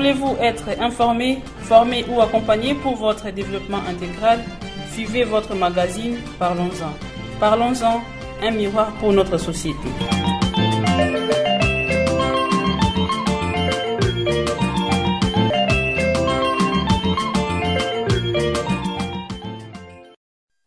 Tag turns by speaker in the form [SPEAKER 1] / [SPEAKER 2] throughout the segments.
[SPEAKER 1] Voulez-vous être informé, formé ou accompagné pour votre développement intégral? Suivez votre magazine Parlons-en. Parlons-en, un miroir pour notre société.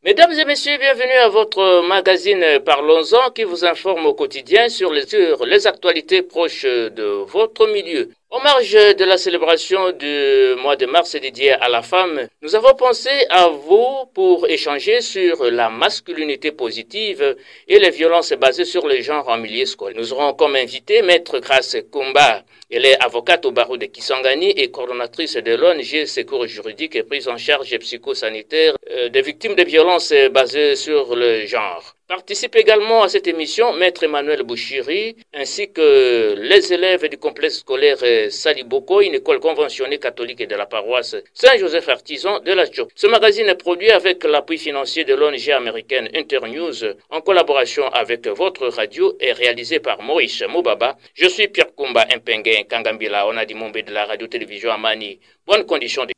[SPEAKER 2] Mesdames et messieurs, bienvenue à votre magazine Parlons-en qui vous informe au quotidien sur les actualités proches de votre milieu. En marge de la célébration du mois de mars dédié à la femme, nous avons pensé à vous pour échanger sur la masculinité positive et les violences basées sur le genre en milieu scolaire. Nous aurons comme invité Maître Grace Kumba. Elle est avocate au barreau de Kisangani et coordonnatrice de l'ONG Secours juridique et prise en charge psychosanitaire des victimes de violences basées sur le genre. Participe également à cette émission Maître Emmanuel Bouchiri ainsi que les élèves du complexe scolaire Saliboko, une école conventionnée catholique de la paroisse Saint-Joseph Artisan de la Diop. Ce magazine est produit avec l'appui financier de l'ONG américaine Internews en collaboration avec votre radio et réalisé par Maurice Moubaba. Je suis Pierre Kumba Mpenge Kangambila, on a dit Mombe de la radio-télévision Amani. Bonne condition de...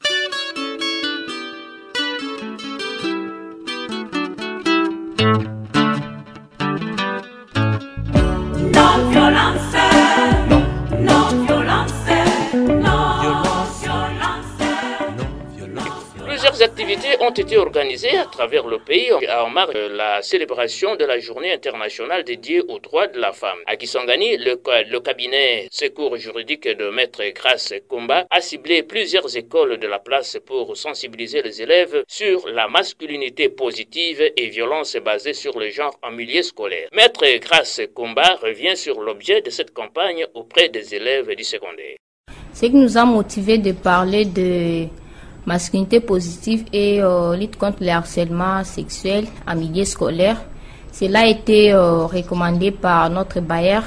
[SPEAKER 2] Plusieurs activités ont été organisées à travers le pays en marge de la célébration de la journée internationale dédiée aux droits de la femme. À Kisangani, le cabinet Secours juridique de Maître Grace Kumba a ciblé plusieurs écoles de la place pour sensibiliser les élèves sur la masculinité positive et violences basées sur le genre en milieu scolaire. Maître Grace Kumba revient sur l'objet de cette campagne auprès des élèves du secondaire.
[SPEAKER 3] Ce qui nous a motivé de parler de masculinité positive et lutte contre le harcèlement sexuel en milieu scolaire. Cela a été recommandé par notre bailleur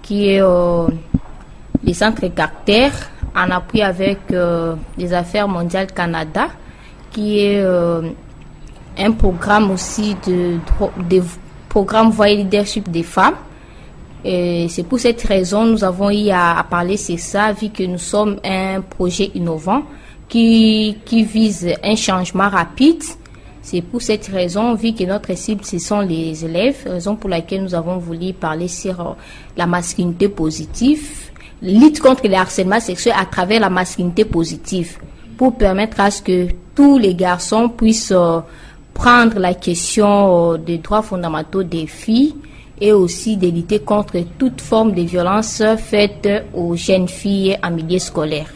[SPEAKER 3] qui est le Centre Carter en appui avec les Affaires mondiales Canada qui est un programme aussi de programme Voix et Leadership des femmes. Et c'est pour cette raison nous avons eu à parler de ça vu que nous sommes un projet innovant qui vise un changement rapide. C'est pour cette raison, vu que notre cible, ce sont les élèves, raison pour laquelle nous avons voulu parler sur la masculinité positive, lutte contre le harcèlement sexuel à travers la masculinité positive, pour permettre à ce que tous les garçons puissent prendre la question des droits fondamentaux des filles et aussi de lutter contre toute forme de violence faite aux jeunes filles en milieu scolaire.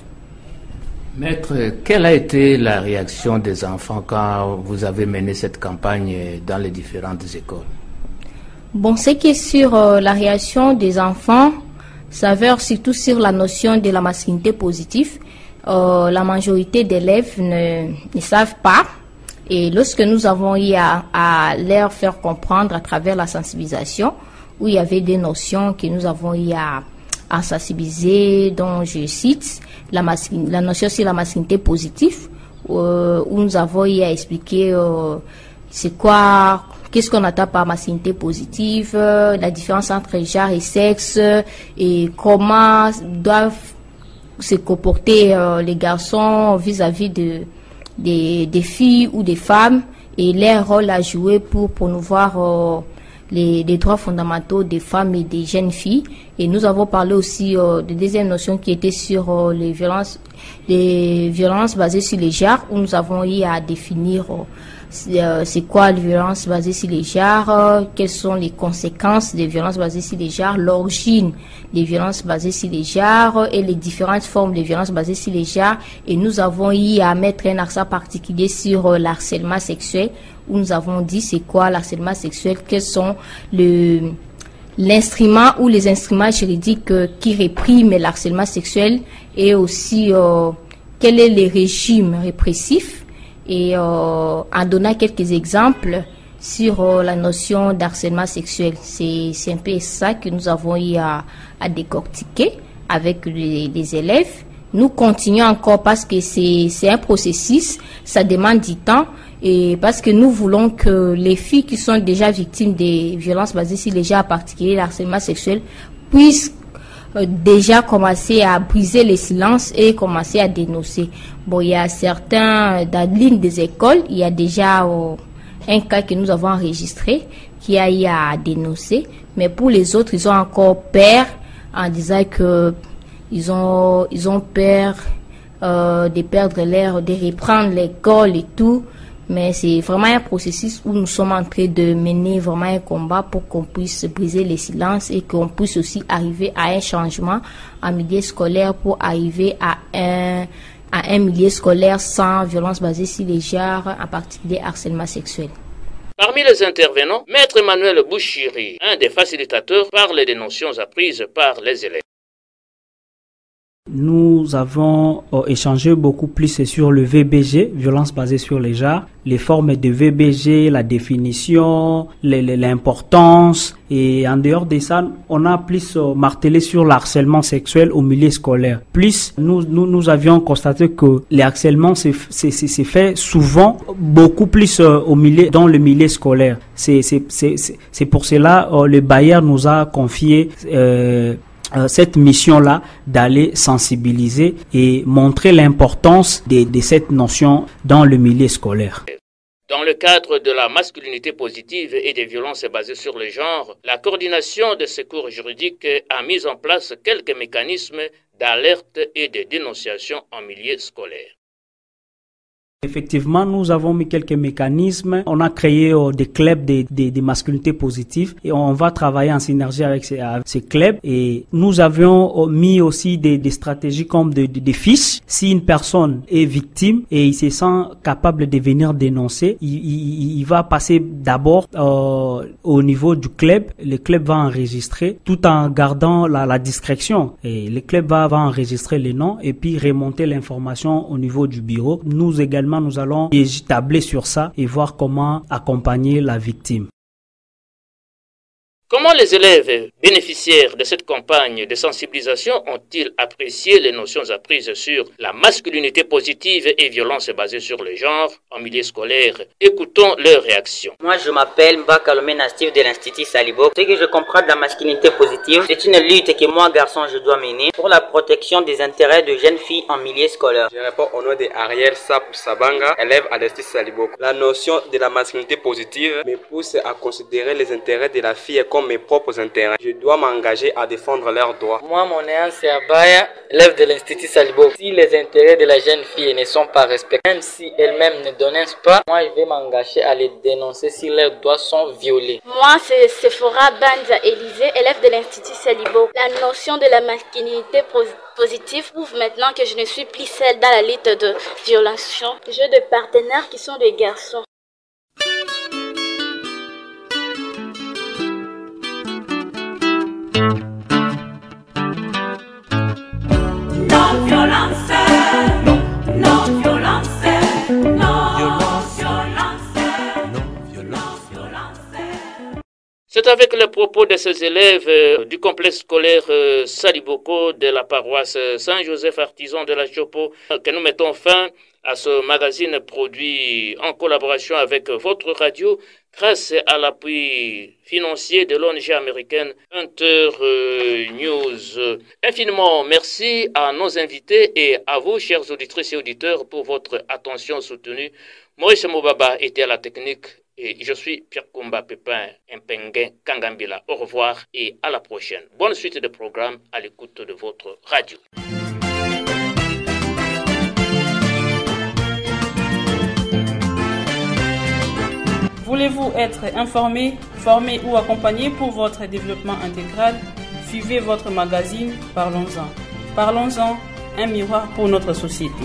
[SPEAKER 2] Maître, quelle a été la réaction des enfants quand vous avez mené cette campagne dans les différentes écoles?
[SPEAKER 3] Bon, ce qui est sur la réaction des enfants s'avère surtout sur la notion de la masculinité positive. La majorité d'élèves ne savent pas. Et lorsque nous avons eu à leur faire comprendre à travers la sensibilisation, où il y avait des notions que nous avons eu à sensibiliser, dont je cite la notion sur la masculinité positive, où nous avons eu à expliquer c'est quoi, qu'est-ce qu'on attend par masculinité positive, la différence entre genre et sexe, et comment doivent se comporter les garçons vis-à-vis des filles ou des femmes, et leur rôle à jouer pour promouvoir les droits fondamentaux des femmes et des jeunes filles. Et nous avons parlé aussi de deuxième notion qui était sur les violences basées sur les genres, où nous avons eu à définir c'est quoi les violences basées sur les genres, quelles sont les conséquences des violences basées sur les genres, l'origine des violences basées sur les genres et les différentes formes de violences basées sur les genres. Et nous avons eu à mettre un accent particulier sur l'harcèlement sexuel, où nous avons dit c'est quoi l'harcèlement sexuel, quels sont l'instrument ou les instruments juridiques qui répriment l'harcèlement sexuel, et aussi quel est le régime répressif, et en donnant quelques exemples sur la notion d'harcèlement sexuel. C'est un peu ça que nous avons eu à décortiquer avec les élèves. Nous continuons encore parce que c'est un processus, ça demande du temps, et parce que nous voulons que les filles qui sont déjà victimes des violences basées sur les genres, en particulier l'harcèlement sexuel, puissent déjà commencer à briser les silences et commencer à dénoncer. Bon, il y a certains, dans l'une des écoles, il y a déjà un cas que nous avons enregistré qui a eu à dénoncer. Mais pour les autres, ils ont encore peur en disant que ils ont peur de perdre l'air, de reprendre l'école et tout. Mais c'est vraiment un processus où nous sommes en train de mener vraiment un combat pour qu'on puisse briser les silences et qu'on puisse aussi arriver à un changement en milieu scolaire pour arriver à un milieu scolaire sans violence basée sur les genres, en particulier harcèlement sexuel.
[SPEAKER 2] Parmi les intervenants, Maître Emmanuel Bouchiri, un des facilitateurs, parle des notions apprises par les élèves.
[SPEAKER 4] Nous avons échangé beaucoup plus sur le VBG, violence basée sur les genres, les formes de VBG, la définition, l'importance. Et en dehors de ça, on a plus martelé sur le harcèlement sexuel au milieu scolaire. Plus, nous avions constaté que le harcèlement c'est fait souvent beaucoup plus dans le milieu scolaire. C'est pour cela le Bayer nous a confié cette mission-là d'aller sensibiliser et montrer l'importance de cette notion dans le milieu scolaire.
[SPEAKER 2] Dans le cadre de la masculinité positive et des violences basées sur le genre, la coordination des secours juridiques a mis en place quelques mécanismes d'alerte et de dénonciation en milieu scolaire.
[SPEAKER 4] Effectivement, nous avons mis quelques mécanismes. On a créé des clubs de masculinité positive et on va travailler en synergie avec ces clubs. Et nous avions mis aussi des stratégies comme des fiches. Si une personne est victime et il se sent capable de venir dénoncer, il va passer d'abord au niveau du club. Le club va enregistrer tout en gardant la discrétion. Et le club va enregistrer les noms et puis remonter l'information au niveau du bureau. Nous également, nous allons tabler sur ça et voir comment accompagner la victime.
[SPEAKER 2] Comment les élèves bénéficiaires de cette campagne de sensibilisation ont-ils apprécié les notions apprises sur la masculinité positive et violence basée sur le genre en milieu scolaire? Écoutons leurs réactions.
[SPEAKER 5] Moi, je m'appelle Mbakalomé Nastif de l'Institut Salibo. Ce que je comprends de la masculinité positive, c'est une lutte que moi, garçon, je dois mener pour la protection des intérêts de jeunes filles en milieu scolaire.
[SPEAKER 6] Je réponds au nom de Ariel Sapou Sabanga, élève à l'Institut Salibo. La notion de la masculinité positive me pousse à considérer les intérêts de la fille comme mes propres intérêts. Je dois m'engager à défendre leurs droits.
[SPEAKER 7] Moi, mon nom c'est Abaya, élève de l'Institut Salibo. Si les intérêts de la jeune fille ne sont pas respectés, même si elle-même ne dénonce pas, moi je vais m'engager à les dénoncer si leurs droits sont violés.
[SPEAKER 8] Moi, c'est Sephora Banza Élisée, élève de l'Institut Salibo. La notion de la masculinité positive prouve maintenant que je ne suis plus seule dans la lutte de violation. J'ai des partenaires qui sont des garçons.
[SPEAKER 2] C'est avec le propos de ces élèves du complexe scolaire Saliboko de la paroisse Saint-Joseph Artisan de la Chopo que nous mettons fin à ce magazine produit en collaboration avec votre radio grâce à l'appui financier de l'ONG américaine Hunter News. Infiniment merci à nos invités et à vous, chers auditrices et auditeurs, pour votre attention soutenue. Maurice Moubaba était à la technique. Et je suis Pierre Kumba Pépin Mpengue Kangambila. Au revoir et à la prochaine. Bonne suite de programme à l'écoute de votre radio.
[SPEAKER 1] Voulez-vous être informé, formé ou accompagné pour votre développement intégral? Suivez votre magazine Parlons-en. Parlons-en, un miroir pour notre société.